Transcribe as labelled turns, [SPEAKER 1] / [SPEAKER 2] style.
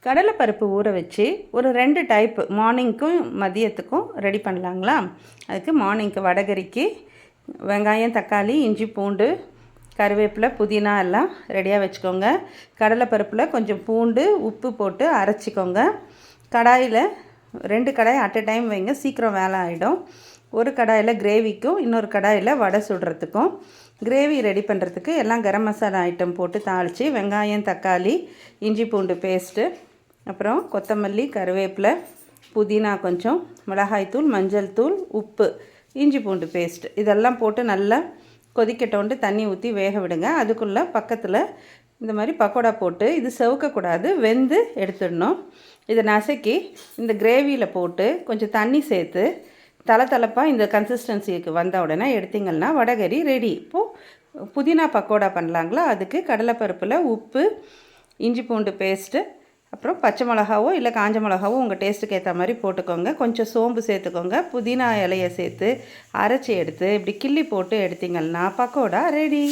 [SPEAKER 1] கடலைப்பருப்பு ஊற வச்சு ஒரு 2 டைப்பு மார்னிங்க்கும் மதியத்துக்கும் ரெடி பண்ணலாங்களா. அதுக்கு மார்னிங்க்கு வடகரிக்கு வெங்காயம், தக்காளி, இஞ்சி, பூண்டு, கருவேப்பிலை, புதினா எல்லாம் ரெடியாக வச்சுக்கோங்க. கடலைப்பருப்பில் கொஞ்சம் பூண்டு, உப்பு போட்டு அரைச்சிக்கோங்க. கடாயில் 2 கடாய் அட் எ டைம் வைங்க, சீக்கிரம் வேலை ஆகிடும். ஒரு கடாயில் கிரேவிக்கும், இன்னொரு கடாயில் வடை சுடுறதுக்கும். கிரேவி ரெடி பண்ணுறதுக்கு எல்லாம் கரம் மசாலா ஐட்டம் போட்டு தாளித்து வெங்காயம், தக்காளி, இஞ்சி பூண்டு பேஸ்ட்டு, அப்புறம் கொத்தமல்லி, கருவேப்பிலை, புதினா கொஞ்சம், மிளகாய்த்தூள், மஞ்சள் தூள், உப்பு, இஞ்சி பூண்டு பேஸ்ட்டு இதெல்லாம் போட்டு நல்லா கொதிக்கட்டோண்டு தண்ணி ஊற்றி வேக விடுங்க. அதுக்குள்ளே பக்கத்தில் இந்த மாதிரி பக்கோடா போட்டு இது செவக்கக்கூடாது, வெந்து எடுத்துடணும். இதை நசுக்கி இந்த கிரேவியில் போட்டு கொஞ்சம் தண்ணி சேர்த்து தளப்பாக இந்த கன்சிஸ்டன்சிக்கு வந்த உடனே எடுத்திங்கன்னா வடகரி ரெடி. இப்போது புதினா பக்கோடா பண்ணலாங்களா. அதுக்கு கடலைப்பருப்பில் உப்பு, இஞ்சி பூண்டு பேஸ்ட்டு, அப்புறம் பச்சை மிளகாவோ இல்லை காஞ்ச மிளகாவோ உங்கள் டேஸ்ட்டுக்கு ஏற்ற மாதிரி போட்டுக்கோங்க. கொஞ்சம் சோம்பு சேர்த்துக்கோங்க. புதினா இலையை சேர்த்து அரைச்சி எடுத்து இப்படி கிள்ளி போட்டு எடுத்திங்கன்னா பக்கோடா ரெடி.